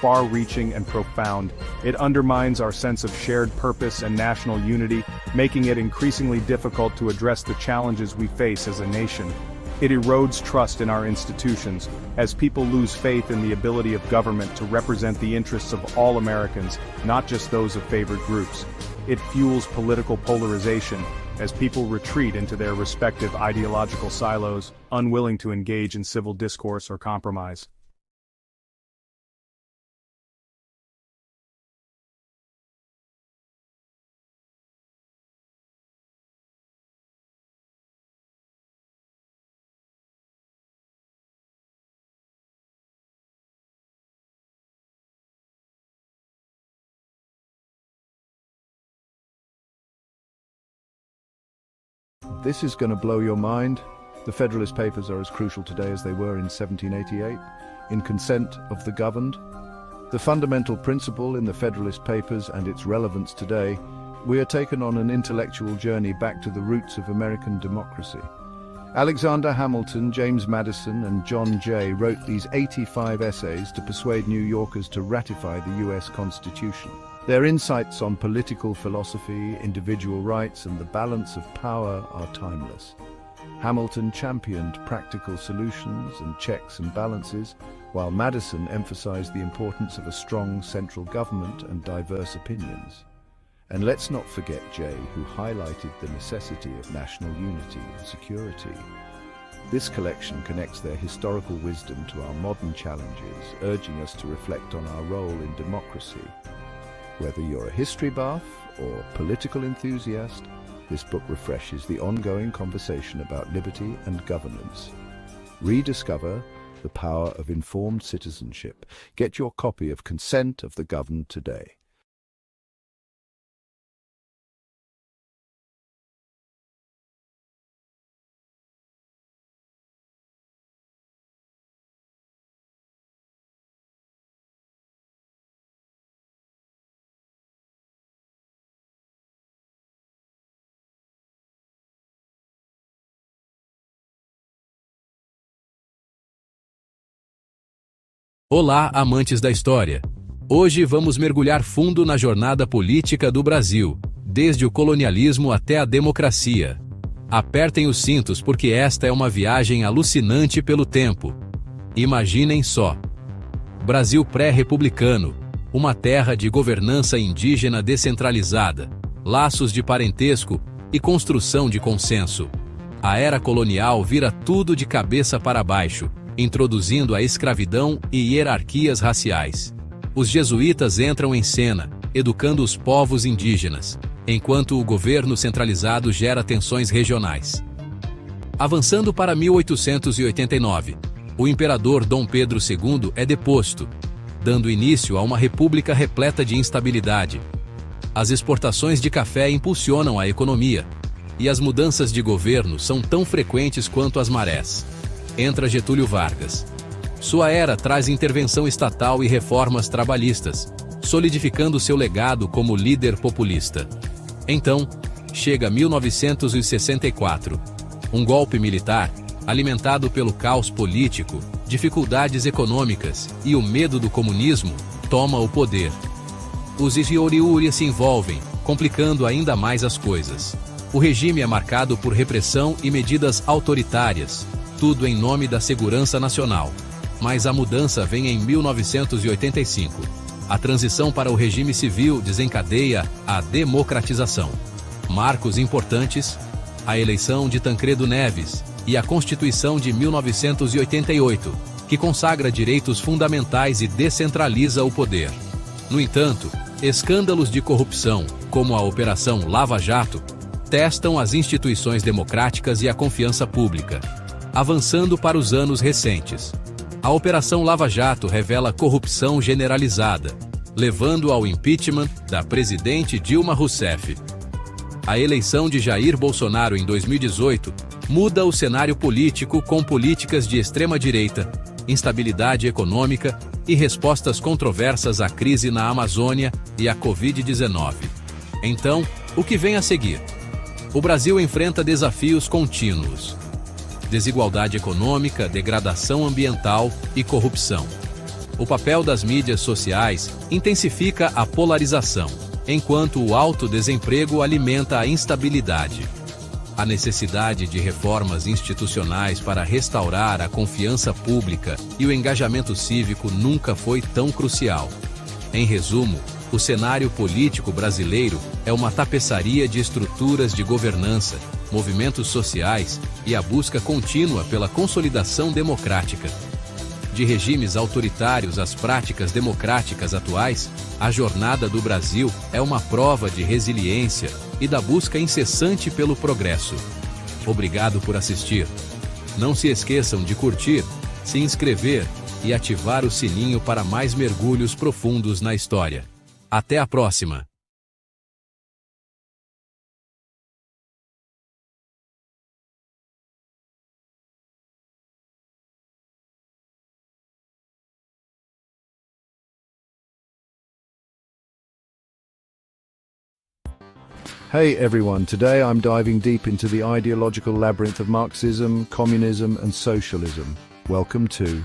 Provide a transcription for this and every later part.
far-reaching and profound. It undermines our sense of shared purpose and national unity, making it increasingly difficult to address the challenges we face as a nation. It erodes trust in our institutions, as people lose faith in the ability of government to represent the interests of all Americans, not just those of favored groups. It fuels political polarization, as people retreat into their respective ideological silos, unwilling to engage in civil discourse or compromise. This is going to blow your mind. The Federalist Papers are as crucial today as they were in 1788, in consent of the governed. The fundamental principle in the Federalist Papers and its relevance today, we are taken on an intellectual journey back to the roots of American democracy. Alexander Hamilton, James Madison, and John Jay wrote these 85 essays to persuade New Yorkers to ratify the U.S. Constitution. Their insights on political philosophy, individual rights, and the balance of power are timeless. Hamilton championed practical solutions and checks and balances, while Madison emphasized the importance of a strong central government and diverse opinions. And let's not forget Jay, who highlighted the necessity of national unity and security. This collection connects their historical wisdom to our modern challenges, urging us to reflect on our role in democracy. Whether you're a history buff or political enthusiast, this book refreshes the ongoing conversation about liberty and governance. Rediscover the power of informed citizenship. Get your copy of Consent of the Governed today. Olá, amantes da história! Hoje vamos mergulhar fundo na jornada política do Brasil, desde o colonialismo até a democracia. Apertem os cintos porque esta é uma viagem alucinante pelo tempo. Imaginem só. Brasil pré-republicano, uma terra de governança indígena descentralizada, laços de parentesco e construção de consenso. A era colonial vira tudo de cabeça para baixo, introduzindo a escravidão e hierarquias raciais. Os jesuítas entram em cena, educando os povos indígenas, enquanto o governo centralizado gera tensões regionais. Avançando para 1889, o imperador Dom Pedro II é deposto, dando início a uma república repleta de instabilidade. As exportações de café impulsionam a economia, e as mudanças de governo são tão frequentes quanto as marés. Entra Getúlio Vargas. Sua era traz intervenção estatal e reformas trabalhistas, solidificando seu legado como líder populista. Então, chega 1964. Um golpe militar, alimentado pelo caos político, dificuldades econômicas e o medo do comunismo, toma o poder. Os Ioriuri se envolvem, complicando ainda mais as coisas. O regime é marcado por repressão e medidas autoritárias, tudo em nome da segurança nacional. Mas a mudança vem em 1985. A transição para o regime civil desencadeia a democratização. Marcos importantes: a eleição de Tancredo Neves e a Constituição de 1988, que consagra direitos fundamentais e descentraliza o poder. No entanto, escândalos de corrupção, como a Operação Lava Jato, testam as instituições democráticas e a confiança pública. Avançando para os anos recentes. A Operação Lava Jato revela corrupção generalizada, levando ao impeachment da presidente Dilma Rousseff. A eleição de Jair Bolsonaro em 2018 muda o cenário político com políticas de extrema-direita, instabilidade econômica e respostas controversas à crise na Amazônia e à Covid-19. Então, o que vem a seguir? O Brasil enfrenta desafios contínuos: desigualdade econômica, degradação ambiental e corrupção. O papel das mídias sociais intensifica a polarização, enquanto o alto desemprego alimenta a instabilidade. A necessidade de reformas institucionais para restaurar a confiança pública e o engajamento cívico nunca foi tão crucial. Em resumo, o cenário político brasileiro é uma tapeçaria de estruturas de governança, movimentos sociais e a busca contínua pela consolidação democrática. De regimes autoritários às práticas democráticas atuais, a jornada do Brasil é uma prova de resiliência e da busca incessante pelo progresso. Obrigado por assistir. Não se esqueçam de curtir, se inscrever e ativar o sininho para mais mergulhos profundos na história. Até a próxima! Hey everyone, today I'm diving deep into the ideological labyrinth of Marxism, communism and socialism. Welcome to...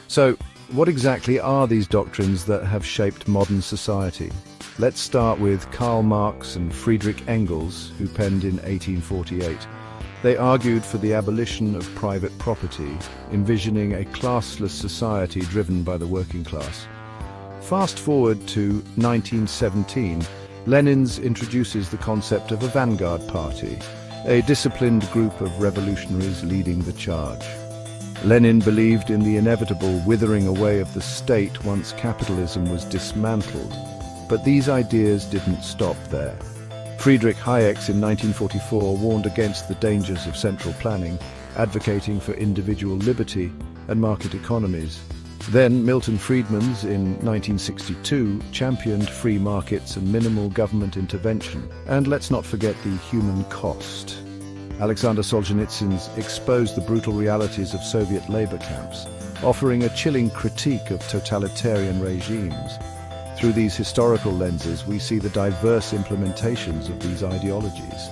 So, what exactly are these doctrines that have shaped modern society? Let's start with Karl Marx and Friedrich Engels, who penned in 1848. They argued for the abolition of private property, envisioning a classless society driven by the working class. Fast forward to 1917, Lenin introduces the concept of a vanguard party, a disciplined group of revolutionaries leading the charge. Lenin believed in the inevitable withering away of the state once capitalism was dismantled. But these ideas didn't stop there. Friedrich Hayek in 1944 warned against the dangers of central planning, advocating for individual liberty and market economies. Then Milton Friedman's in 1962 championed free markets and minimal government intervention. And let's not forget the human cost. Alexander Solzhenitsyn's exposed the brutal realities of Soviet labor camps, offering a chilling critique of totalitarian regimes. Through these historical lenses, we see the diverse implementations of these ideologies.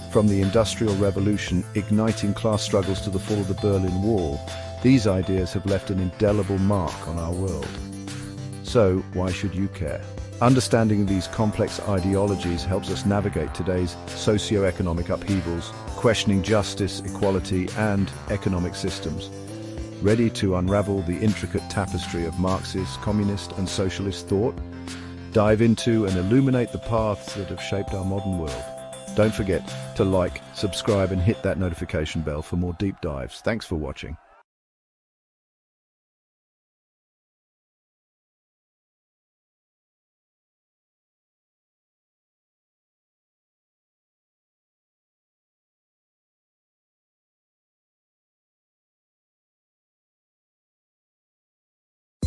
From the Industrial Revolution igniting class struggles to the fall of the Berlin Wall, these ideas have left an indelible mark on our world. So, why should you care? Understanding these complex ideologies helps us navigate today's socio-economic upheavals, questioning justice, equality, and economic systems. Ready to unravel the intricate tapestry of Marxist, communist, and socialist thought? Dive into and illuminate the paths that have shaped our modern world. Don't forget to like, subscribe, and hit that notification bell for more deep dives. Thanks for watching.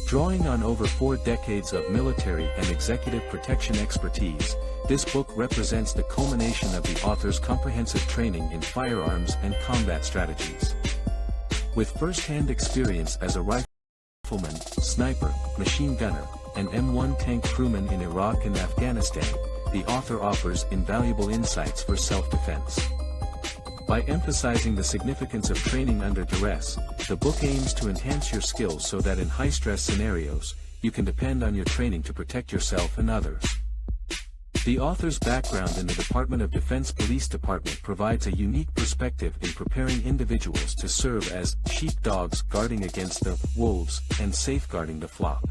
Drawing on over 4 decades of military and executive protection expertise, this book represents the culmination of the author's comprehensive training in firearms and combat strategies. With first-hand experience as a rifleman, sniper, machine gunner, and M1 tank crewman in Iraq and Afghanistan, the author offers invaluable insights for self-defense. By emphasizing the significance of training under duress, the book aims to enhance your skills so that in high-stress scenarios, you can depend on your training to protect yourself and others. The author's background in the Department of Defense Police Department provides a unique perspective in preparing individuals to serve as sheepdogs guarding against the wolves and safeguarding the flock.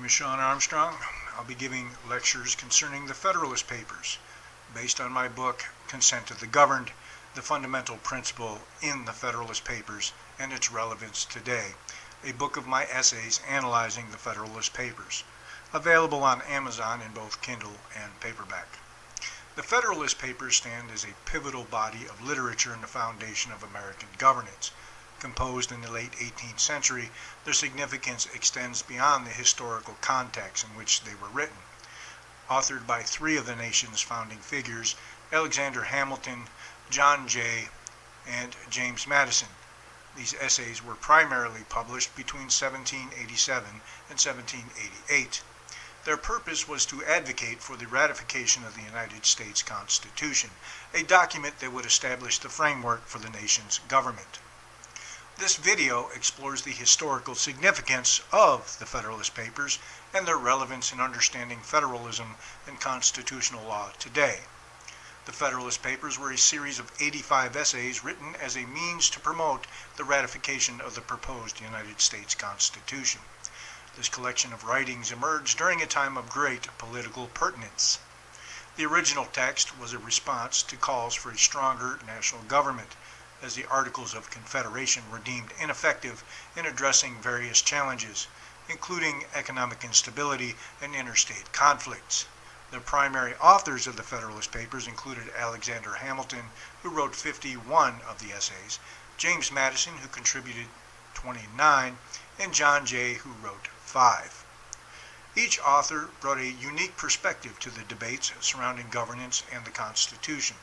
is Sean Armstrong. I'll be giving lectures concerning the Federalist Papers, based on my book, Consent of the Governed, the fundamental principle in the Federalist Papers and its relevance today, a book of my essays analyzing the Federalist Papers, available on Amazon in both Kindle and paperback. The Federalist Papers stand as a pivotal body of literature in the foundation of American governance. Composed in the late 18th century, their significance extends beyond the historical context in which they were written. Authored by three of the nation's founding figures, Alexander Hamilton, John Jay, and James Madison. These essays were primarily published between 1787 and 1788. Their purpose was to advocate for the ratification of the United States Constitution, a document that would establish the framework for the nation's government. This video explores the historical significance of the Federalist Papers and their relevance in understanding federalism and constitutional law today. The Federalist Papers were a series of 85 essays written as a means to promote the ratification of the proposed United States Constitution. This collection of writings emerged during a time of great political pertinence. The original text was a response to calls for a stronger national government, as the Articles of Confederation were deemed ineffective in addressing various challenges, including economic instability and interstate conflicts. The primary authors of the Federalist Papers included Alexander Hamilton, who wrote 51 of the essays, James Madison, who contributed 29, and John Jay, who wrote 5. Each author brought a unique perspective to the debates surrounding governance and the Constitution.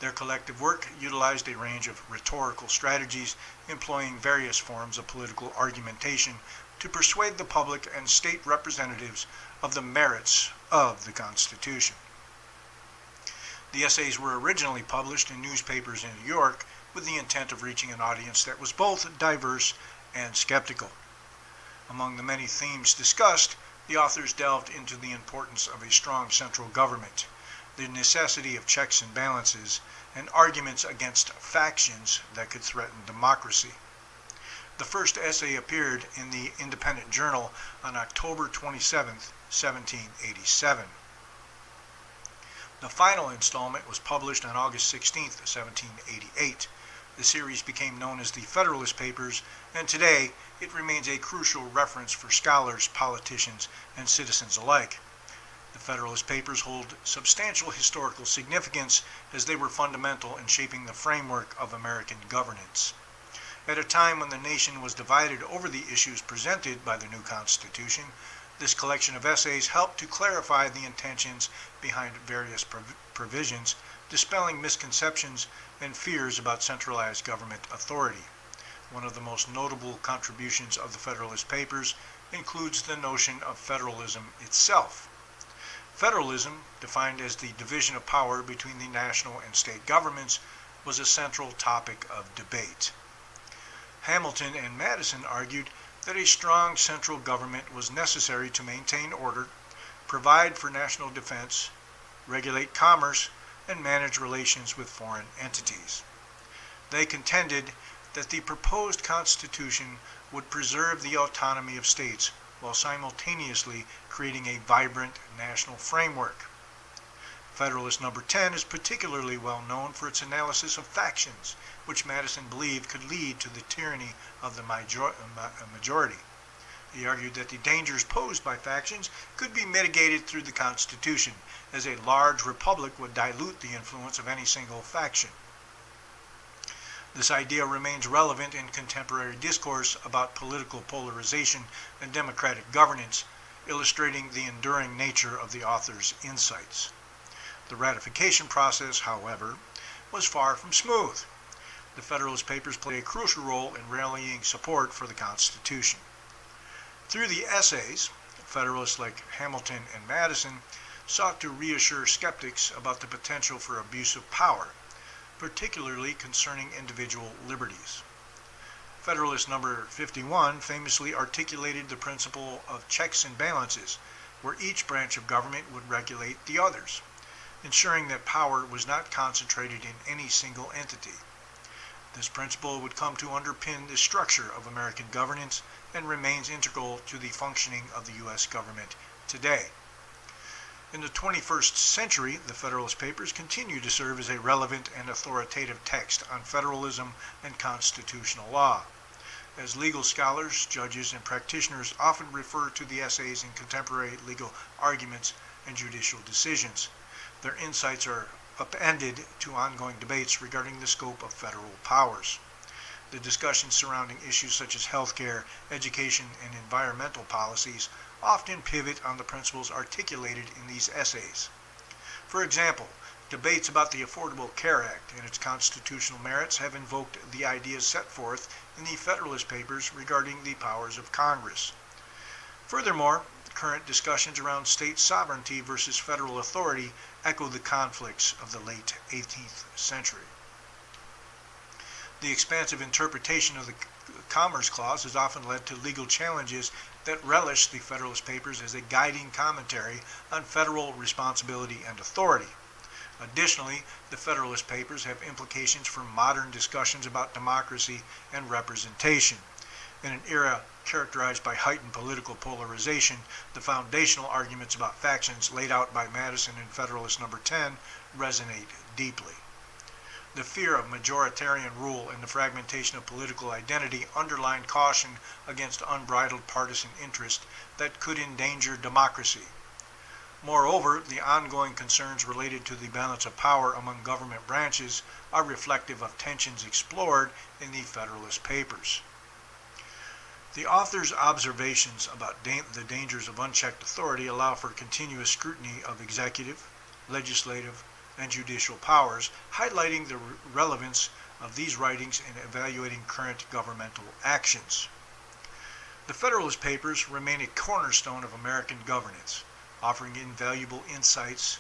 Their collective work utilized a range of rhetorical strategies, employing various forms of political argumentation to persuade the public and state representatives of the merits of the Constitution. The essays were originally published in newspapers in New York with the intent of reaching an audience that was both diverse and skeptical. Among the many themes discussed, the authors delved into the importance of a strong central government, the necessity of checks and balances, and arguments against factions that could threaten democracy. The first essay appeared in the Independent Journal on October 27, 1787. The final installment was published on August 16, 1788. The series became known as the Federalist Papers, and today it remains a crucial reference for scholars, politicians, and citizens alike. The Federalist Papers hold substantial historical significance as they were fundamental in shaping the framework of American governance. At a time when the nation was divided over the issues presented by the new Constitution, this collection of essays helped to clarify the intentions behind various provisions, dispelling misconceptions and fears about centralized government authority. One of the most notable contributions of the Federalist Papers includes the notion of federalism itself. Federalism, defined as the division of power between the national and state governments, was a central topic of debate. Hamilton and Madison argued that a strong central government was necessary to maintain order, provide for national defense, regulate commerce, and manage relations with foreign entities. They contended that the proposed Constitution would preserve the autonomy of states while simultaneously creating a vibrant national framework. Federalist number 10 is particularly well known for its analysis of factions, which Madison believed could lead to the tyranny of the majority. He argued that the dangers posed by factions could be mitigated through the Constitution, as a large republic would dilute the influence of any single faction. This idea remains relevant in contemporary discourse about political polarization and democratic governance, illustrating the enduring nature of the author's insights. The ratification process, however, was far from smooth. The Federalist Papers played a crucial role in rallying support for the Constitution. Through the essays, Federalists like Hamilton and Madison sought to reassure skeptics about the potential for abuse of power, particularly concerning individual liberties. Federalist number 51 famously articulated the principle of checks and balances, where each branch of government would regulate the others, ensuring that power was not concentrated in any single entity. This principle would come to underpin the structure of American governance and remains integral to the functioning of the U.S. government today. In the 21st century, the Federalist Papers continue to serve as a relevant and authoritative text on federalism and constitutional law. As legal scholars, judges, and practitioners often refer to the essays in contemporary legal arguments and judicial decisions, their insights are upended to ongoing debates regarding the scope of federal powers. The discussions surrounding issues such as healthcare, education, and environmental policies often pivot on the principles articulated in these essays. For example, debates about the Affordable Care Act and its constitutional merits have invoked the ideas set forth in the Federalist Papers regarding the powers of Congress. Furthermore, current discussions around state sovereignty versus federal authority echo the conflicts of the late 18th century. The expansive interpretation of the Commerce Clause has often led to legal challenges that relish the Federalist Papers as a guiding commentary on federal responsibility and authority. Additionally, the Federalist Papers have implications for modern discussions about democracy and representation. In an era characterized by heightened political polarization, the foundational arguments about factions laid out by Madison in Federalist No. 10 resonate deeply. The fear of majoritarian rule and the fragmentation of political identity underline caution against unbridled partisan interest that could endanger democracy. Moreover, the ongoing concerns related to the balance of power among government branches are reflective of tensions explored in the Federalist Papers. The author's observations about the dangers of unchecked authority allow for continuous scrutiny of executive, legislative, and judicial powers, highlighting the relevance of these writings in evaluating current governmental actions. The Federalist Papers remain a cornerstone of American governance, offering invaluable insights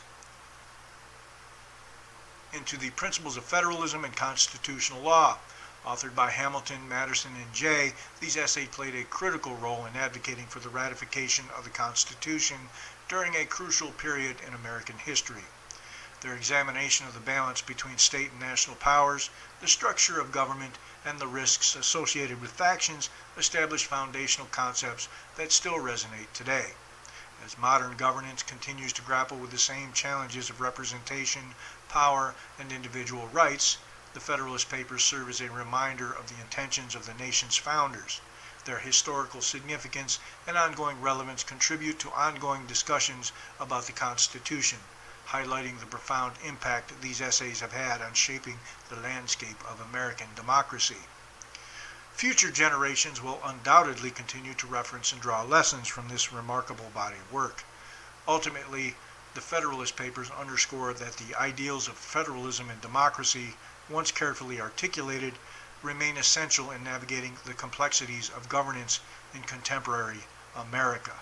into the principles of federalism and constitutional law. Authored by Hamilton, Madison, and Jay, these essays played a critical role in advocating for the ratification of the Constitution during a crucial period in American history. Their examination of the balance between state and national powers, the structure of government, and the risks associated with factions established foundational concepts that still resonate today. As modern governance continues to grapple with the same challenges of representation, power, and individual rights, the Federalist Papers serve as a reminder of the intentions of the nation's founders. Their historical significance and ongoing relevance contribute to ongoing discussions about the Constitution, highlighting the profound impact these essays have had on shaping the landscape of American democracy. Future generations will undoubtedly continue to reference and draw lessons from this remarkable body of work. Ultimately, the Federalist Papers underscore that the ideals of federalism and democracy, once carefully articulated, remain essential in navigating the complexities of governance in contemporary America.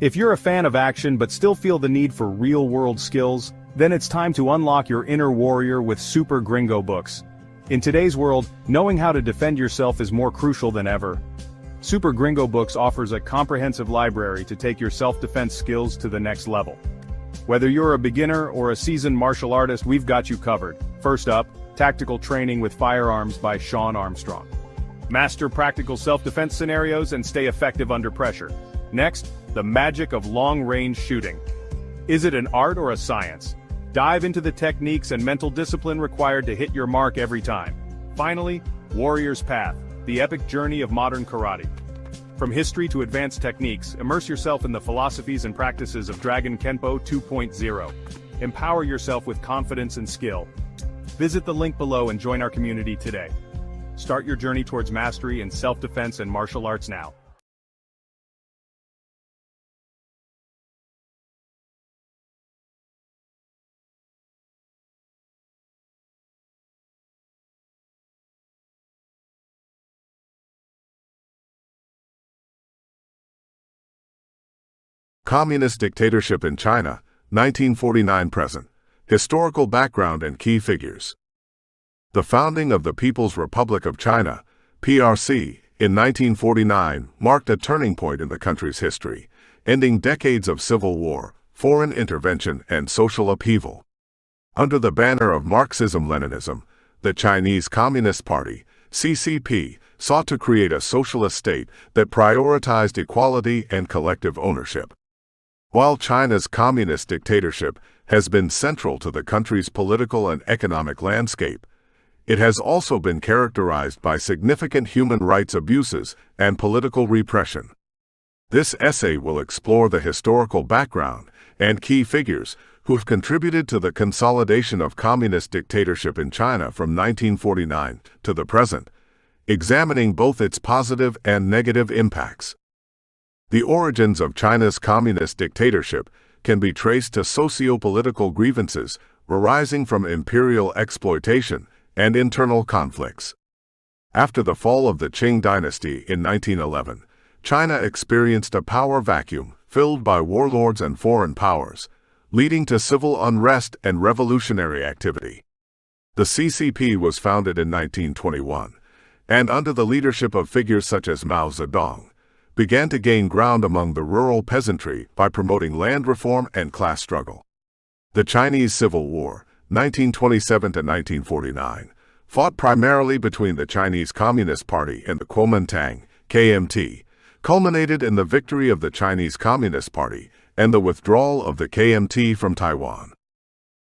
If you're a fan of action but still feel the need for real-world skills, then it's time to unlock your inner warrior with Super Gringo books. In today's world, knowing how to defend yourself is more crucial than ever. Super Gringo Books offers a comprehensive library to take your self-defense skills to the next level. Whether you're a beginner or a seasoned martial artist, we've got you covered. First up, Tactical Training with Firearms by Sean Armstrong. Master practical self-defense scenarios and stay effective under pressure. Next, The Magic of Long-Range Shooting. Is it an art or a science? Dive into the techniques and mental discipline required to hit your mark every time. Finally, Warrior's Path, the epic journey of modern karate. From history to advanced techniques, immerse yourself in the philosophies and practices of Dragon Kenpo 2.0. Empower yourself with confidence and skill. Visit the link below and join our community today. Start your journey towards mastery in self-defense and martial arts now. Communist dictatorship in China, 1949-present. Historical background and key figures. The founding of the People's Republic of China, PRC, in 1949 marked a turning point in the country's history, ending decades of civil war, foreign intervention, and social upheaval. Under the banner of Marxism-Leninism, the Chinese Communist Party, CCP, sought to create a socialist state that prioritized equality and collective ownership. While China's communist dictatorship has been central to the country's political and economic landscape, it has also been characterized by significant human rights abuses and political repression. This essay will explore the historical background and key figures who have contributed to the consolidation of communist dictatorship in China from 1949 to the present, examining both its positive and negative impacts. The origins of China's communist dictatorship can be traced to socio-political grievances arising from imperial exploitation and internal conflicts. After the fall of the Qing dynasty in 1911, China experienced a power vacuum filled by warlords and foreign powers, leading to civil unrest and revolutionary activity. The CCP was founded in 1921, and under the leadership of figures such as Mao Zedong, began to gain ground among the rural peasantry by promoting land reform and class struggle. The Chinese Civil War, 1927 to 1949, fought primarily between the Chinese Communist Party and the Kuomintang, KMT, culminated in the victory of the Chinese Communist Party and the withdrawal of the KMT from Taiwan.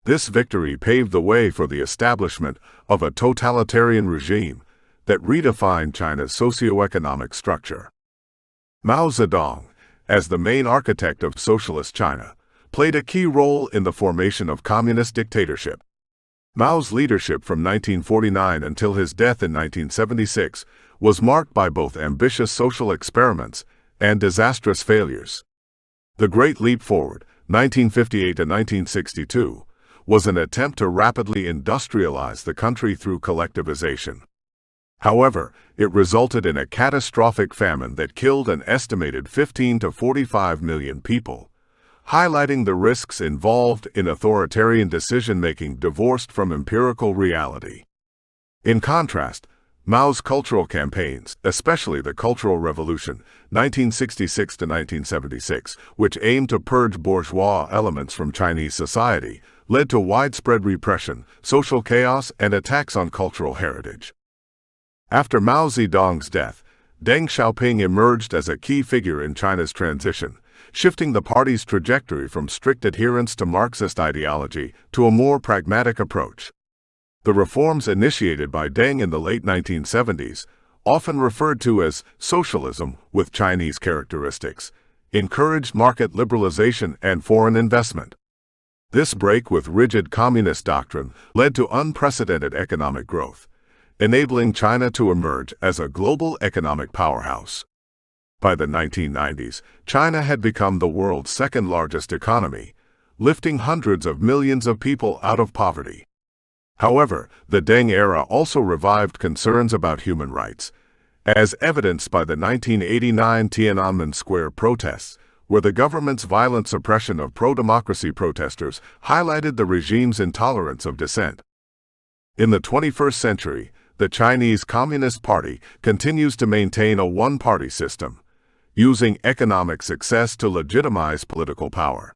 This victory paved the way for the establishment of a totalitarian regime that redefined China's socioeconomic structure. Mao Zedong, as the main architect of socialist China, played a key role in the formation of communist dictatorship. Mao's leadership from 1949 until his death in 1976 was marked by both ambitious social experiments and disastrous failures. The Great Leap Forward, 1958 to 1962, was an attempt to rapidly industrialize the country through collectivization. However, it resulted in a catastrophic famine that killed an estimated 15 to 45 million people, highlighting the risks involved in authoritarian decision-making divorced from empirical reality. In contrast, Mao's cultural campaigns, especially the Cultural Revolution, 1966 to 1976, which aimed to purge bourgeois elements from Chinese society, led to widespread repression, social chaos, and attacks on cultural heritage. After Mao Zedong's death, Deng Xiaoping emerged as a key figure in China's transition, shifting the party's trajectory from strict adherence to Marxist ideology to a more pragmatic approach. The reforms initiated by Deng in the late 1970s, often referred to as socialism with Chinese characteristics, encouraged market liberalization and foreign investment. This break with rigid communist doctrine led to unprecedented economic growth, enabling China to emerge as a global economic powerhouse. By the 1990s, China had become the world's second-largest economy, lifting hundreds of millions of people out of poverty. However, the Deng era also revived concerns about human rights, as evidenced by the 1989 Tiananmen Square protests, where the government's violent suppression of pro-democracy protesters highlighted the regime's intolerance of dissent. In the 21st century, the Chinese Communist Party continues to maintain a one-party system, using economic success to legitimize political power.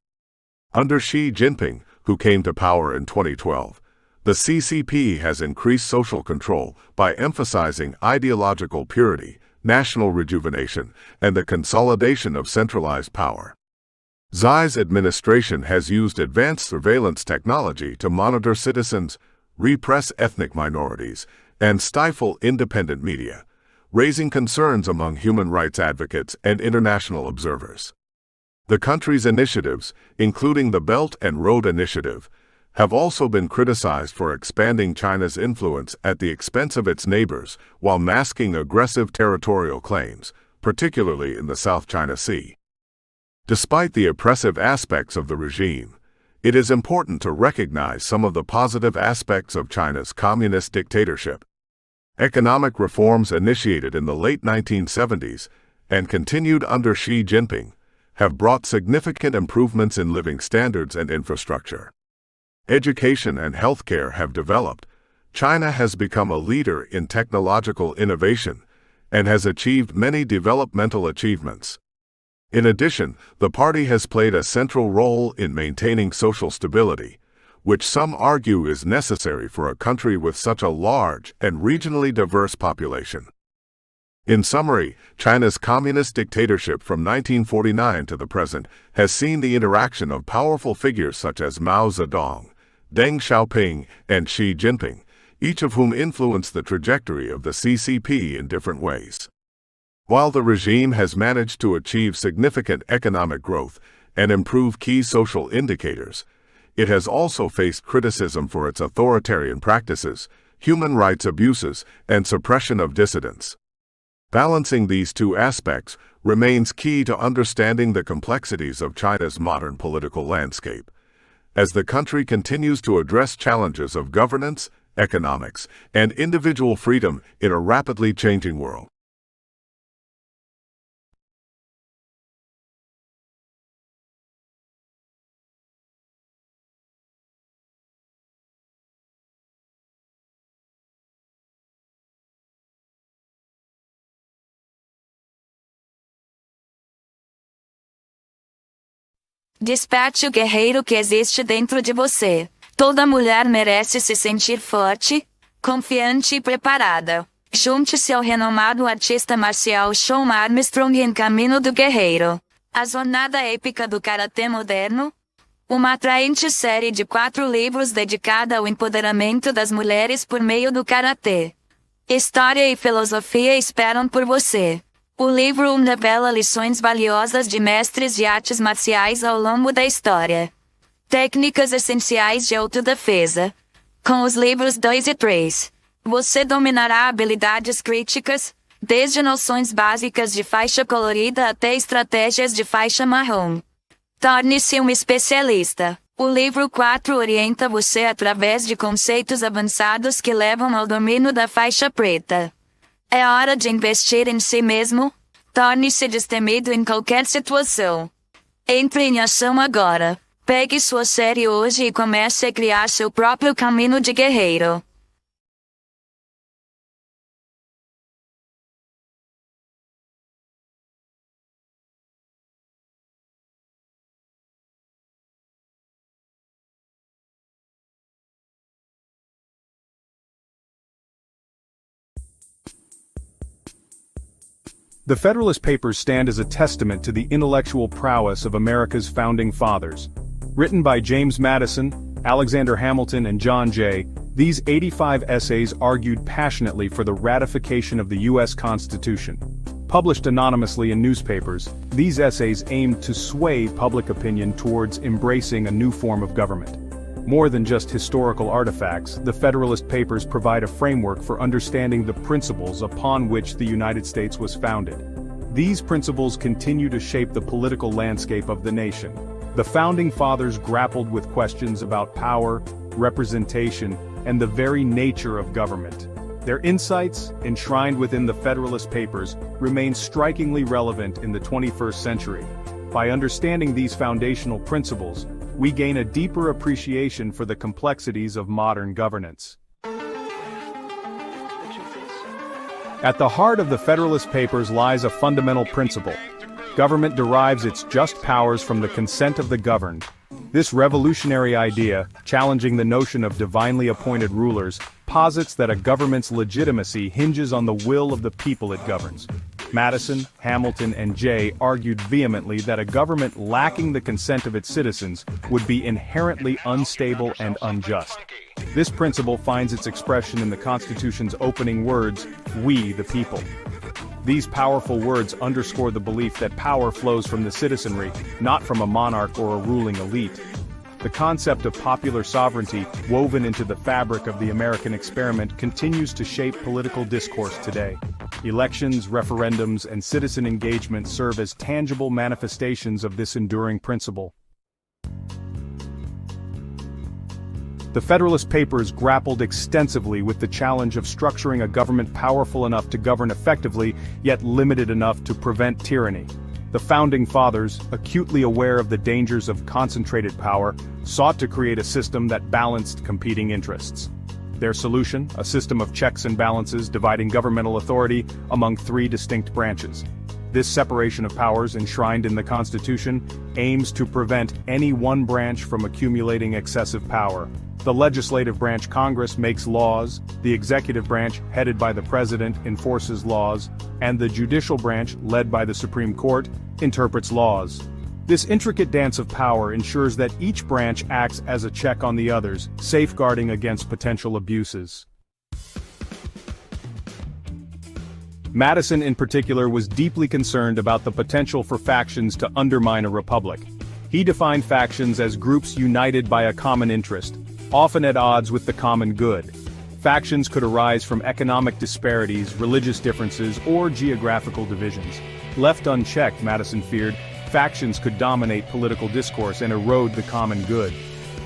Under Xi Jinping, who came to power in 2012, the CCP has increased social control by emphasizing ideological purity, national rejuvenation, and the consolidation of centralized power. Xi's administration has used advanced surveillance technology to monitor citizens, repress ethnic minorities, and stifle independent media, raising concerns among human rights advocates and international observers. The country's initiatives, including the Belt and Road Initiative, have also been criticized for expanding China's influence at the expense of its neighbors while masking aggressive territorial claims, particularly in the South China Sea. Despite the oppressive aspects of the regime, it is important to recognize some of the positive aspects of China's communist dictatorship. Economic reforms initiated in the late 1970s and continued under Xi Jinping have brought significant improvements in living standards and infrastructure. Education and healthcare have developed. China has become a leader in technological innovation and has achieved many developmental achievements. In addition, the party has played a central role in maintaining social stability, which some argue is necessary for a country with such a large and regionally diverse population. In summary, China's communist dictatorship from 1949 to the present has seen the interaction of powerful figures such as Mao Zedong, Deng Xiaoping, and Xi Jinping, each of whom influenced the trajectory of the CCP in different ways. While the regime has managed to achieve significant economic growth and improve key social indicators, it has also faced criticism for its authoritarian practices, human rights abuses, and suppression of dissidents. Balancing these two aspects remains key to understanding the complexities of China's modern political landscape, as the country continues to address challenges of governance, economics, and individual freedom in a rapidly changing world. Desperte o guerreiro que existe dentro de você. Toda mulher merece se sentir forte, confiante e preparada. Junte-se ao renomado artista marcial Sean Armstrong em Caminho do Guerreiro. A jornada épica do karatê moderno. Uma atraente série de 4 livros dedicada ao empoderamento das mulheres por meio do karatê. História e filosofia esperam por você. O livro 1 revela lições valiosas de mestres de artes marciais ao longo da história. Técnicas essenciais de autodefesa. Com os livros 2 e 3, você dominará habilidades críticas, desde noções básicas de faixa colorida até estratégias de faixa marrom. Torne-se um especialista. O livro 4 orienta você através de conceitos avançados que levam ao domínio da faixa preta. É hora de investir em si mesmo. Torne-se destemido em qualquer situação. Entre em ação agora. Pegue sua série hoje e comece a criar seu próprio caminho de guerreiro. The Federalist Papers stand as a testament to the intellectual prowess of America's founding fathers. Written by James Madison, Alexander Hamilton, and John Jay, these 85 essays argued passionately for the ratification of the U.S. Constitution. Published anonymously in newspapers, these essays aimed to sway public opinion towards embracing a new form of government. More than just historical artifacts, the Federalist Papers provide a framework for understanding the principles upon which the United States was founded. These principles continue to shape the political landscape of the nation. The Founding Fathers grappled with questions about power, representation, and the very nature of government. Their insights, enshrined within the Federalist Papers, remain strikingly relevant in the 21st century. By understanding these foundational principles, we gain a deeper appreciation for the complexities of modern governance. At the heart of the Federalist Papers lies a fundamental principle. Government derives its just powers from the consent of the governed. This revolutionary idea, challenging the notion of divinely appointed rulers, posits that a government's legitimacy hinges on the will of the people it governs. Madison, Hamilton, and Jay argued vehemently that a government lacking the consent of its citizens would be inherently unstable and unjust. This principle finds its expression in the Constitution's opening words, "We the people." These powerful words underscore the belief that power flows from the citizenry, not from a monarch or a ruling elite. The concept of popular sovereignty, woven into the fabric of the American experiment, continues to shape political discourse today. Elections, referendums, and citizen engagement serve as tangible manifestations of this enduring principle. The Federalist Papers grappled extensively with the challenge of structuring a government powerful enough to govern effectively, yet limited enough to prevent tyranny. The Founding Fathers, acutely aware of the dangers of concentrated power, sought to create a system that balanced competing interests. Their solution, a system of checks and balances dividing governmental authority among three distinct branches. This separation of powers enshrined in the Constitution aims to prevent any one branch from accumulating excessive power. The legislative branch, Congress, makes laws, the executive branch, headed by the President, enforces laws, and the judicial branch, led by the Supreme Court, interprets laws. This intricate dance of power ensures that each branch acts as a check on the others, safeguarding against potential abuses. Madison, in particular, was deeply concerned about the potential for factions to undermine a republic. He defined factions as groups united by a common interest, often at odds with the common good. Factions could arise from economic disparities, religious differences, or geographical divisions. Left unchecked, Madison feared, factions could dominate political discourse and erode the common good.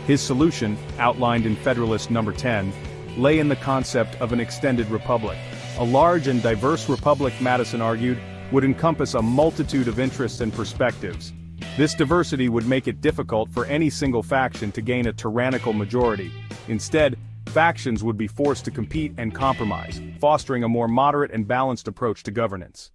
His solution, outlined in Federalist No. 10, lay in the concept of an extended republic. A large and diverse republic, Madison argued, would encompass a multitude of interests and perspectives. This diversity would make it difficult for any single faction to gain a tyrannical majority. Instead, factions would be forced to compete and compromise, fostering a more moderate and balanced approach to governance.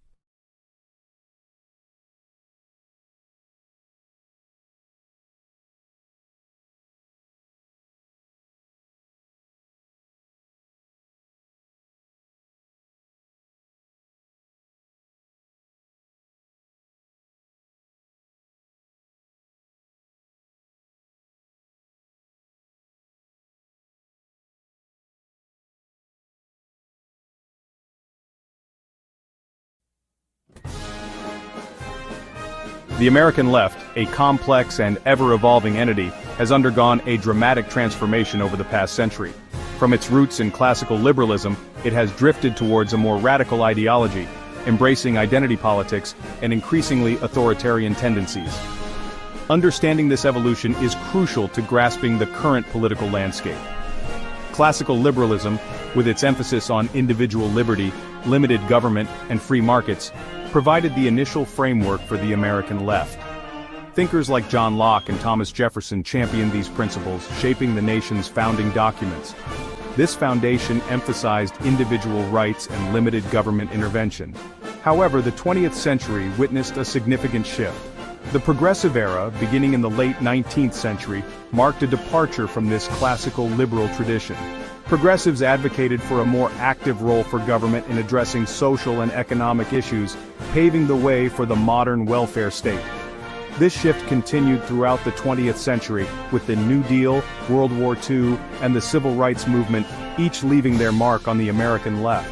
The American left, a complex and ever-evolving entity, has undergone a dramatic transformation over the past century. From its roots in classical liberalism, it has drifted towards a more radical ideology, embracing identity politics and increasingly authoritarian tendencies. Understanding this evolution is crucial to grasping the current political landscape. Classical liberalism, with its emphasis on individual liberty, limited government, and free markets, provided the initial framework for the American left. Thinkers like John Locke and Thomas Jefferson championed these principles, shaping the nation's founding documents. This foundation emphasized individual rights and limited government intervention. However, the 20th century witnessed a significant shift. The Progressive Era, beginning in the late 19th century, marked a departure from this classical liberal tradition. Progressives advocated for a more active role for government in addressing social and economic issues, paving the way for the modern welfare state. This shift continued throughout the 20th century, with the New Deal, World War II, and the Civil Rights Movement, each leaving their mark on the American left.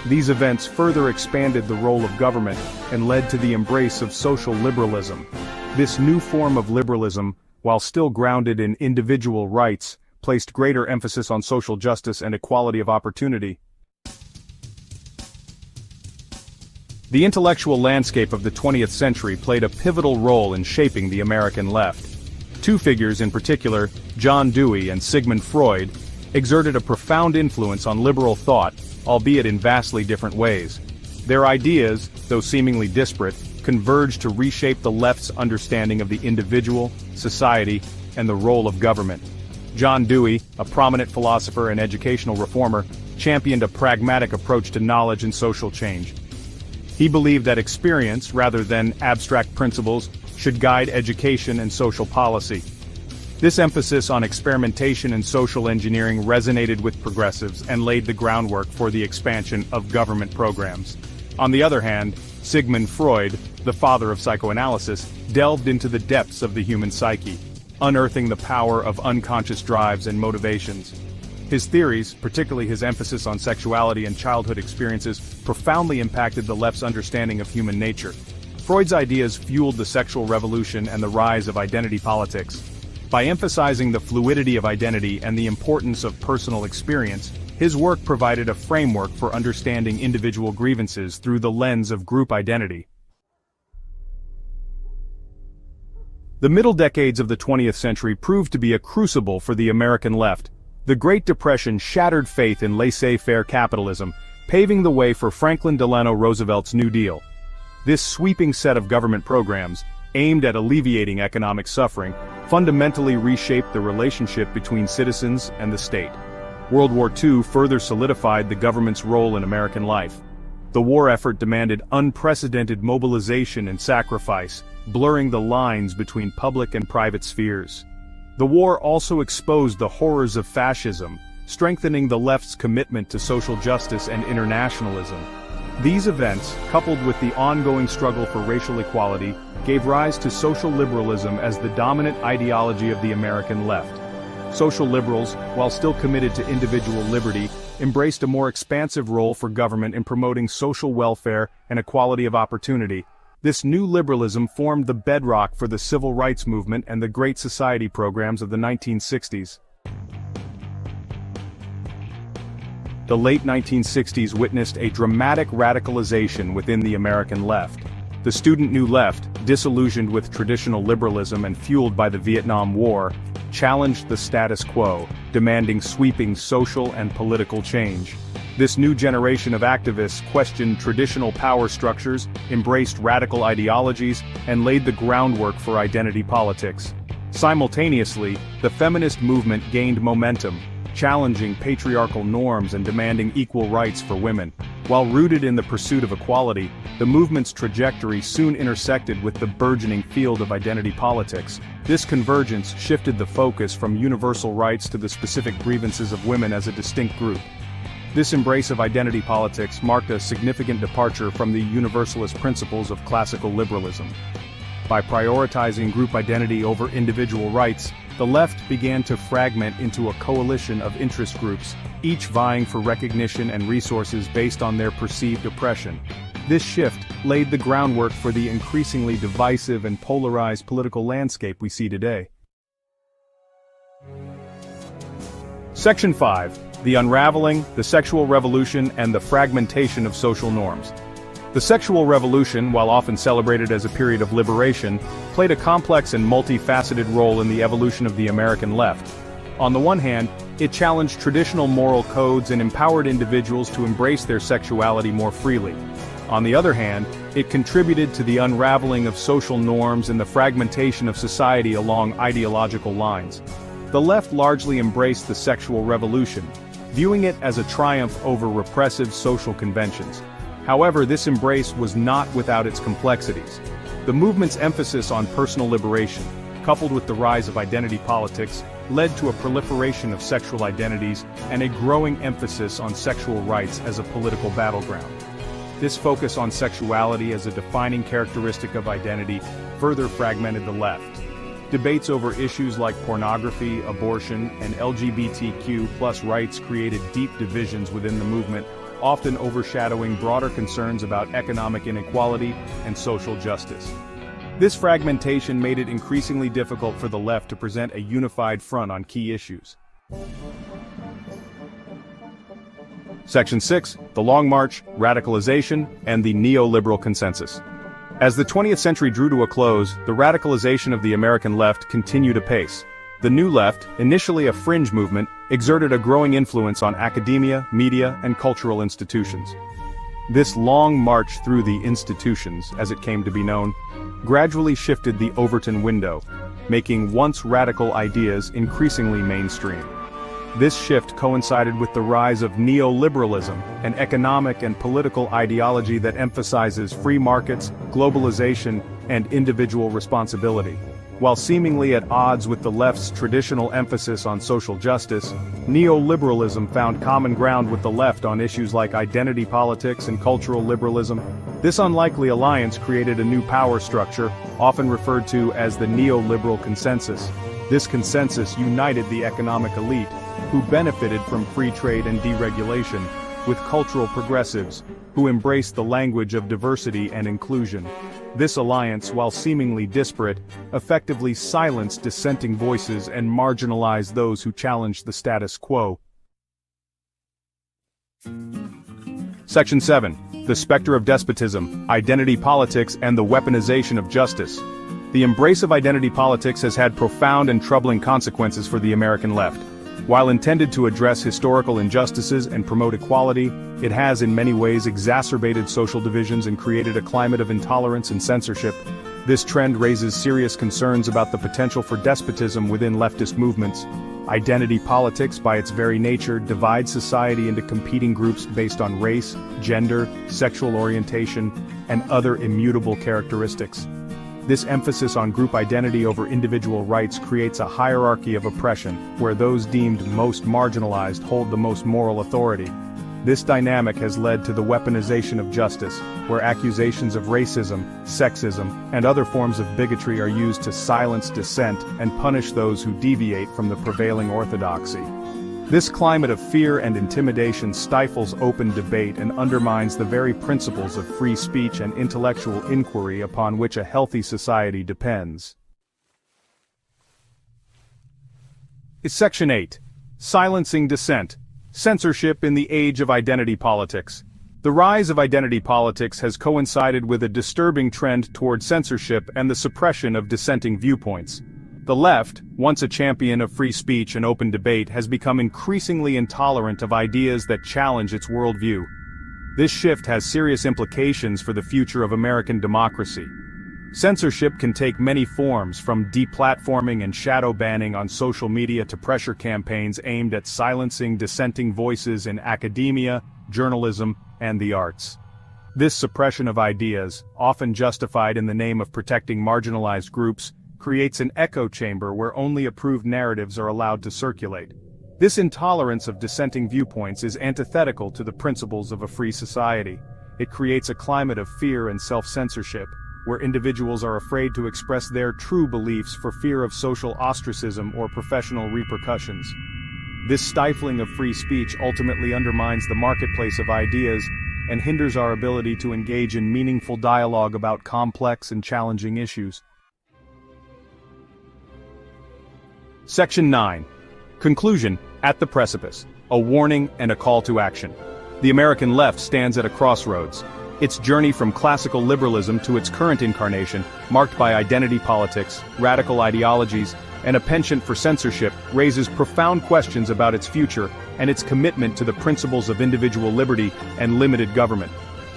These events further expanded the role of government and led to the embrace of social liberalism. This new form of liberalism, while still grounded in individual rights, placed greater emphasis on social justice and equality of opportunity. The intellectual landscape of the 20th century played a pivotal role in shaping the American left. Two figures in particular, John Dewey and Sigmund Freud, exerted a profound influence on liberal thought, albeit in vastly different ways. Their ideas, though seemingly disparate, converged to reshape the left's understanding of the individual, society, and the role of government. John Dewey, a prominent philosopher and educational reformer, championed a pragmatic approach to knowledge and social change. He believed that experience, rather than abstract principles, should guide education and social policy. This emphasis on experimentation and social engineering resonated with progressives and laid the groundwork for the expansion of government programs. On the other hand, Sigmund Freud, the father of psychoanalysis, delved into the depths of the human psyche, unearthing the power of unconscious drives and motivations. His theories, particularly his emphasis on sexuality and childhood experiences, profoundly impacted the left's understanding of human nature. Freud's ideas fueled the sexual revolution and the rise of identity politics. By emphasizing the fluidity of identity and the importance of personal experience, his work provided a framework for understanding individual grievances through the lens of group identity. The middle decades of the 20th century proved to be a crucible for the American left. The Great Depression shattered faith in laissez-faire capitalism, paving the way for Franklin Delano Roosevelt's New Deal. This sweeping set of government programs, aimed at alleviating economic suffering, fundamentally reshaped the relationship between citizens and the state. World War II further solidified the government's role in American life. The war effort demanded unprecedented mobilization and sacrifice, blurring the lines between public and private spheres. The war also exposed the horrors of fascism, strengthening the left's commitment to social justice and internationalism. These events, coupled with the ongoing struggle for racial equality, gave rise to social liberalism as the dominant ideology of the American left. Social liberals, while still committed to individual liberty, embraced a more expansive role for government in promoting social welfare and equality of opportunity. This new liberalism formed the bedrock for the civil rights movement and the Great Society programs of the 1960s. The late 1960s witnessed a dramatic radicalization within the American left. The student New Left, disillusioned with traditional liberalism and fueled by the Vietnam War, challenged the status quo, demanding sweeping social and political change. This new generation of activists questioned traditional power structures, embraced radical ideologies, and laid the groundwork for identity politics. Simultaneously, the feminist movement gained momentum, challenging patriarchal norms and demanding equal rights for women. While rooted in the pursuit of equality, the movement's trajectory soon intersected with the burgeoning field of identity politics. This convergence shifted the focus from universal rights to the specific grievances of women as a distinct group. This embrace of identity politics marked a significant departure from the universalist principles of classical liberalism. By prioritizing group identity over individual rights, the left began to fragment into a coalition of interest groups, each vying for recognition and resources based on their perceived oppression. This shift laid the groundwork for the increasingly divisive and polarized political landscape we see today. Section 5. The Unraveling, the Sexual Revolution, and the Fragmentation of Social Norms. The sexual revolution, while often celebrated as a period of liberation, played a complex and multifaceted role in the evolution of the American left. On the one hand, it challenged traditional moral codes and empowered individuals to embrace their sexuality more freely. On the other hand, it contributed to the unraveling of social norms and the fragmentation of society along ideological lines. The left largely embraced the sexual revolution, viewing it as a triumph over repressive social conventions. However, this embrace was not without its complexities. The movement's emphasis on personal liberation, coupled with the rise of identity politics, led to a proliferation of sexual identities and a growing emphasis on sexual rights as a political battleground. This focus on sexuality as a defining characteristic of identity further fragmented the left. Debates over issues like pornography, abortion, and LGBTQ+ rights created deep divisions within the movement, often overshadowing broader concerns about economic inequality and social justice. This fragmentation made it increasingly difficult for the left to present a unified front on key issues. Section 6. The Long March, Radicalization, and the Neoliberal Consensus. As the 20th century drew to a close, the radicalization of the American left continued apace. The New Left, initially a fringe movement, exerted a growing influence on academia, media, and cultural institutions. This long march through the institutions, as it came to be known, gradually shifted the Overton window, making once radical ideas increasingly mainstream. This shift coincided with the rise of neoliberalism, an economic and political ideology that emphasizes free markets, globalization, and individual responsibility. While seemingly at odds with the left's traditional emphasis on social justice, neoliberalism found common ground with the left on issues like identity politics and cultural liberalism. This unlikely alliance created a new power structure, often referred to as the neoliberal consensus. This consensus united the economic elite, who benefited from free trade and deregulation, with cultural progressives, who embraced the language of diversity and inclusion. This alliance, while seemingly disparate, effectively silenced dissenting voices and marginalized those who challenged the status quo. Section 7. The Specter of Despotism, Identity Politics and the Weaponization of Justice. The embrace of identity politics has had profound and troubling consequences for the American left. While intended to address historical injustices and promote equality, it has in many ways exacerbated social divisions and created a climate of intolerance and censorship. This trend raises serious concerns about the potential for despotism within leftist movements. Identity politics, by its very nature, divides society into competing groups based on race, gender, sexual orientation, and other immutable characteristics. This emphasis on group identity over individual rights creates a hierarchy of oppression, where those deemed most marginalized hold the most moral authority. This dynamic has led to the weaponization of justice, where accusations of racism, sexism, and other forms of bigotry are used to silence dissent and punish those who deviate from the prevailing orthodoxy. This climate of fear and intimidation stifles open debate and undermines the very principles of free speech and intellectual inquiry upon which a healthy society depends. Section 8. Silencing Dissent. Censorship in the Age of Identity Politics. The rise of identity politics has coincided with a disturbing trend toward censorship and the suppression of dissenting viewpoints. The left, once a champion of free speech and open debate, has become increasingly intolerant of ideas that challenge its worldview. This shift has serious implications for the future of American democracy. Censorship can take many forms, from deplatforming and shadow banning on social media to pressure campaigns aimed at silencing dissenting voices in academia, journalism, and the arts. This suppression of ideas, often justified in the name of protecting marginalized groups, creates an echo chamber where only approved narratives are allowed to circulate. This intolerance of dissenting viewpoints is antithetical to the principles of a free society. It creates a climate of fear and self-censorship, where individuals are afraid to express their true beliefs for fear of social ostracism or professional repercussions. This stifling of free speech ultimately undermines the marketplace of ideas and hinders our ability to engage in meaningful dialogue about complex and challenging issues. Section 9. Conclusion, at the precipice, a warning and a call to action. The American left stands at a crossroads. Its journey from classical liberalism to its current incarnation, marked by identity politics, radical ideologies, and a penchant for censorship, raises profound questions about its future and its commitment to the principles of individual liberty and limited government.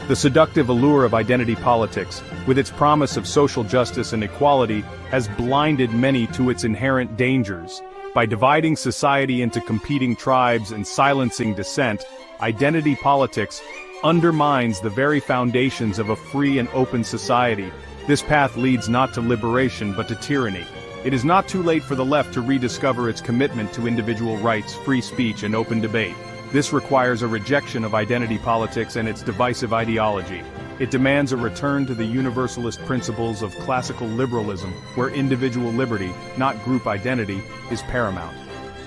The seductive allure of identity politics, with its promise of social justice and equality, has blinded many to its inherent dangers. By dividing society into competing tribes and silencing dissent, identity politics undermines the very foundations of a free and open society. This path leads not to liberation but to tyranny. It is not too late for the left to rediscover its commitment to individual rights, free speech, and open debate. This requires a rejection of identity politics and its divisive ideology. It demands a return to the universalist principles of classical liberalism, where individual liberty, not group identity, is paramount.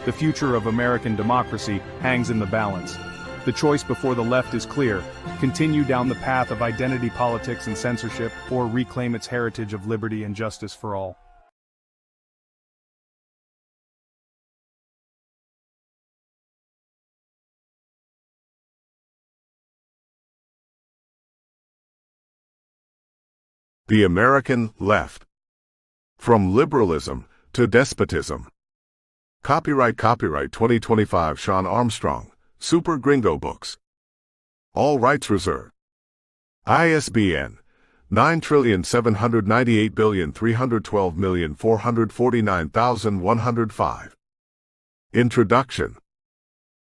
The future of American democracy hangs in the balance. The choice before the left is clear: continue down the path of identity politics and censorship, or reclaim its heritage of liberty and justice for all. The American Left. From Liberalism to Despotism. Copyright 2025 Sean Armstrong, Super Gringo Books. All rights reserved. ISBN 9,798,312,449,105. Introduction.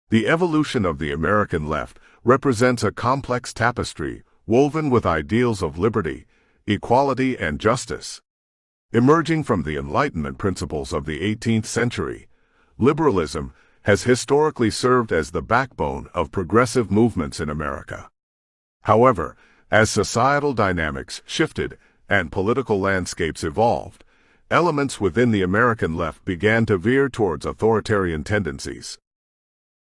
The evolution of the American left represents a complex tapestry woven with ideals of liberty, equality, and justice. Emerging from the Enlightenment principles of the 18th century, liberalism has historically served as the backbone of progressive movements in America. However, as societal dynamics shifted and political landscapes evolved, elements within the American left began to veer towards authoritarian tendencies.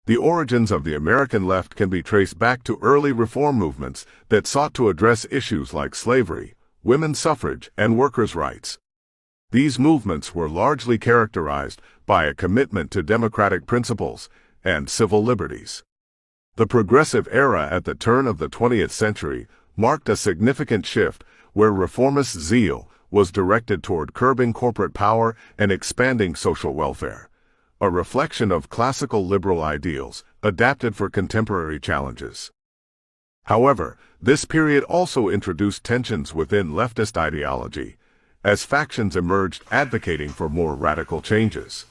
The origins of the American left can be traced back to early reform movements that sought to address issues like slavery, women's suffrage, and workers' rights. These movements were largely characterized by a commitment to democratic principles and civil liberties. The progressive era at the turn of the 20th century marked a significant shift where reformist zeal was directed toward curbing corporate power and expanding social welfare, a reflection of classical liberal ideals adapted for contemporary challenges. However, this period also introduced tensions within leftist ideology, as factions emerged advocating for more radical changes.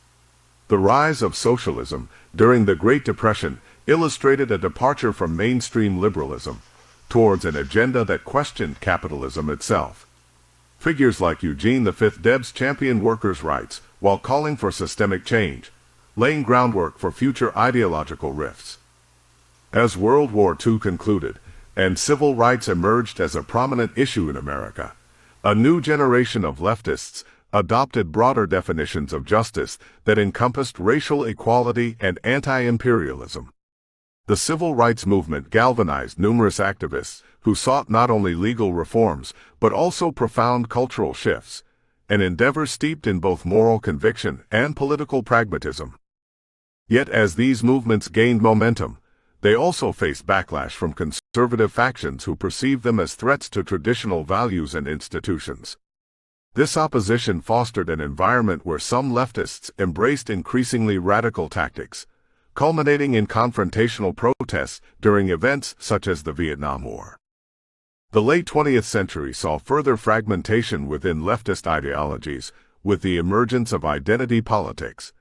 The rise of socialism during the Great Depression illustrated a departure from mainstream liberalism towards an agenda that questioned capitalism itself. Figures like Eugene V. Debs championed workers' rights while calling for systemic change, laying groundwork for future ideological rifts. As World War II concluded, and civil rights emerged as a prominent issue in America, a new generation of leftists adopted broader definitions of justice that encompassed racial equality and anti-imperialism. The civil rights movement galvanized numerous activists who sought not only legal reforms but also profound cultural shifts, an endeavor steeped in both moral conviction and political pragmatism. Yet as these movements gained momentum, they also faced backlash from conservative factions who perceived them as threats to traditional values and institutions. This opposition fostered an environment where some leftists embraced increasingly radical tactics, culminating in confrontational protests during events such as the Vietnam War. The late 20th century saw further fragmentation within leftist ideologies with the emergence of identity politics,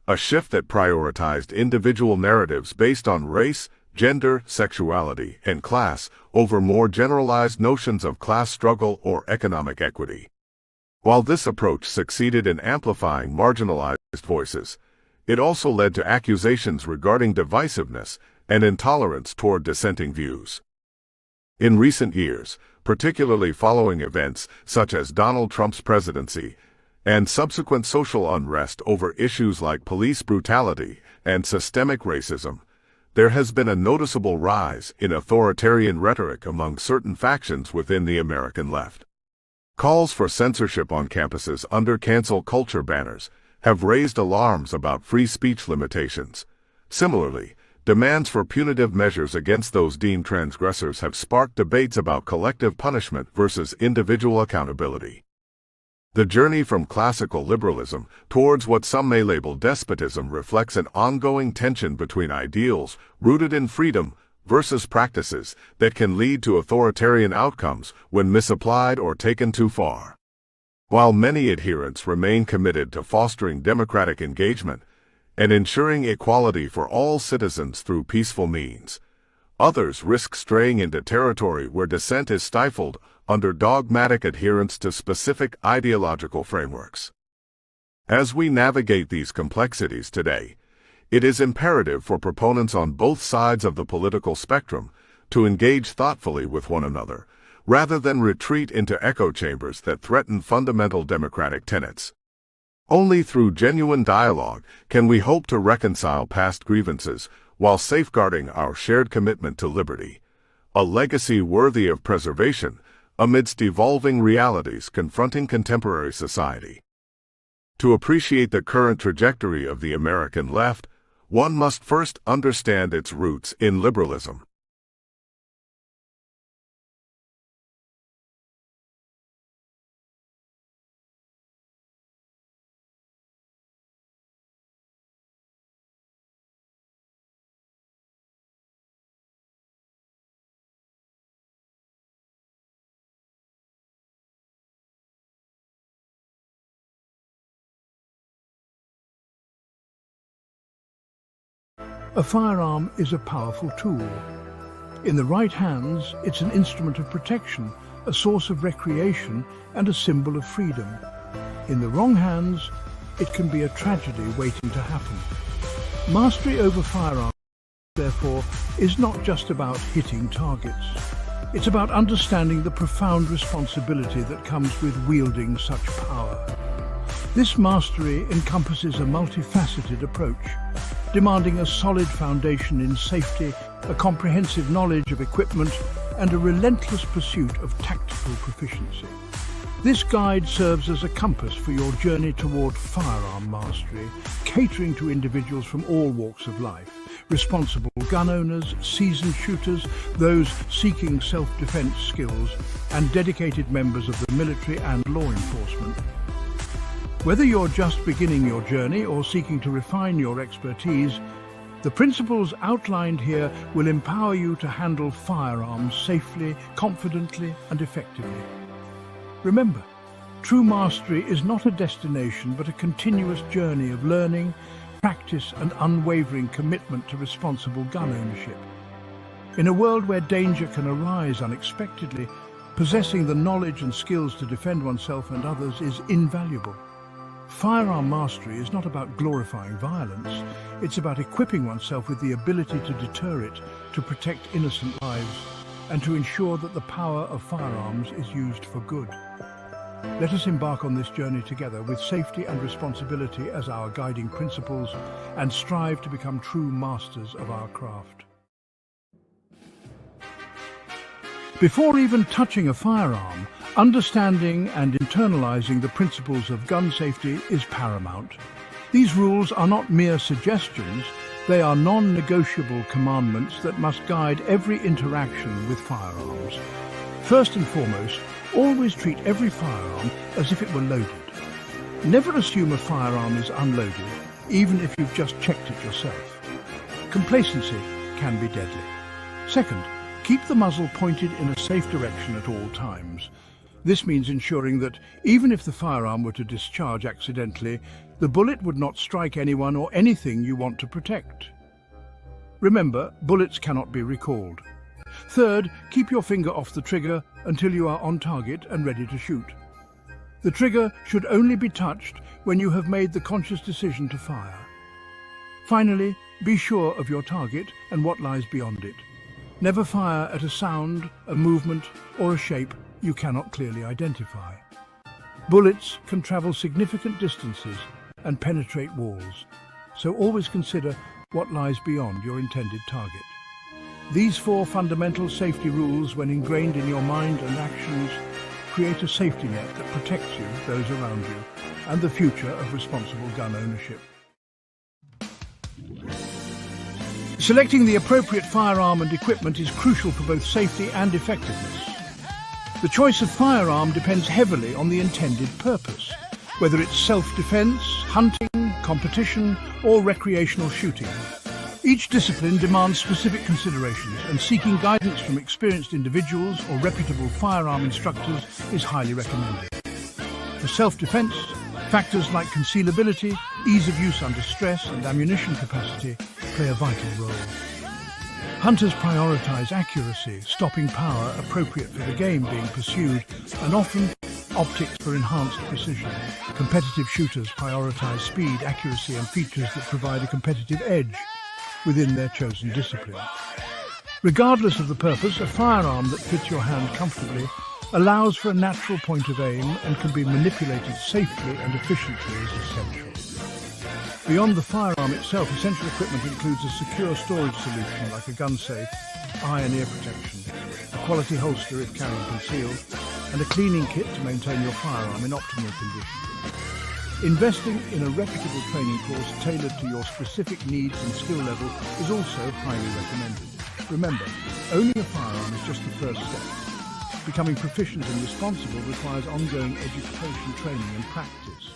a shift that prioritized individual narratives based on race, gender, sexuality, and class over more generalized notions of class struggle or economic equity. While this approach succeeded in amplifying marginalized voices, it also led to accusations regarding divisiveness and intolerance toward dissenting views. In recent years, particularly following events such as Donald Trump's presidency and subsequent social unrest over issues like police brutality and systemic racism, there has been a noticeable rise in authoritarian rhetoric among certain factions within the American left. Calls for censorship on campuses under cancel culture banners have raised alarms about free speech limitations. Similarly, demands for punitive measures against those deemed transgressors have sparked debates about collective punishment versus individual accountability. The journey from classical liberalism towards what some may label despotism reflects an ongoing tension between ideals rooted in freedom versus practices that can lead to authoritarian outcomes when misapplied or taken too far. While many adherents remain committed to fostering democratic engagement and ensuring equality for all citizens through peaceful means, others risk straying into territory where dissent is stifled under dogmatic adherence to specific ideological frameworks. As we navigate these complexities today, it is imperative for proponents on both sides of the political spectrum to engage thoughtfully with one another, rather than retreat into echo chambers that threaten fundamental democratic tenets. Only through genuine dialogue can we hope to reconcile past grievances while safeguarding our shared commitment to liberty, a legacy worthy of preservation amidst evolving realities confronting contemporary society. To appreciate the current trajectory of the American left, one must first understand its roots in liberalism. A firearm is a powerful tool. In the right hands, it's an instrument of protection, a source of recreation, and a symbol of freedom. In the wrong hands, it can be a tragedy waiting to happen. Mastery over firearms, therefore, is not just about hitting targets. It's about understanding the profound responsibility that comes with wielding such power. This mastery encompasses a multifaceted approach, demanding a solid foundation in safety, a comprehensive knowledge of equipment, and a relentless pursuit of tactical proficiency. This guide serves as a compass for your journey toward firearm mastery, catering to individuals from all walks of life, responsible gun owners, seasoned shooters, those seeking self-defense skills, and dedicated members of the military and law enforcement. Whether you're just beginning your journey or seeking to refine your expertise, the principles outlined here will empower you to handle firearms safely, confidently, and effectively. Remember, true mastery is not a destination but a continuous journey of learning, practice, and unwavering commitment to responsible gun ownership. In a world where danger can arise unexpectedly, possessing the knowledge and skills to defend oneself and others is invaluable. Firearm mastery is not about glorifying violence, it's about equipping oneself with the ability to deter it, to protect innocent lives, and to ensure that the power of firearms is used for good. Let us embark on this journey together with safety and responsibility as our guiding principles and strive to become true masters of our craft. Before even touching a firearm, understanding and internalizing the principles of gun safety is paramount. These rules are not mere suggestions, they are non-negotiable commandments that must guide every interaction with firearms. First and foremost, always treat every firearm as if it were loaded. Never assume a firearm is unloaded, even if you've just checked it yourself. Complacency can be deadly. Second, keep the muzzle pointed in a safe direction at all times. This means ensuring that, even if the firearm were to discharge accidentally, the bullet would not strike anyone or anything you want to protect. Remember, bullets cannot be recalled. Third, keep your finger off the trigger until you are on target and ready to shoot. The trigger should only be touched when you have made the conscious decision to fire. Finally, be sure of your target and what lies beyond it. Never fire at a sound, a movement, or a shape you cannot clearly identify. Bullets can travel significant distances and penetrate walls, so always consider what lies beyond your intended target. These 4 fundamental safety rules, when ingrained in your mind and actions, create a safety net that protects you, those around you, and the future of responsible gun ownership. Selecting the appropriate firearm and equipment is crucial for both safety and effectiveness. The choice of firearm depends heavily on the intended purpose, whether it's self-defense, hunting, competition, or recreational shooting. Each discipline demands specific considerations, and seeking guidance from experienced individuals or reputable firearm instructors is highly recommended. For self-defense, factors like concealability, ease of use under stress, and ammunition capacity play a vital role. Hunters prioritize accuracy, stopping power appropriate for the game being pursued, and often optics for enhanced precision. Competitive shooters prioritize speed, accuracy, and features that provide a competitive edge within their chosen discipline. Regardless of the purpose, a firearm that fits your hand comfortably allows for a natural point of aim and can be manipulated safely and efficiently is essential. Beyond the firearm itself, essential equipment includes a secure storage solution like a gun safe, eye and ear protection, a quality holster if carrying concealed, and a cleaning kit to maintain your firearm in optimal condition. Investing in a reputable training course tailored to your specific needs and skill level is also highly recommended. Remember, owning a firearm is just the first step. Becoming proficient and responsible requires ongoing education, training and practice.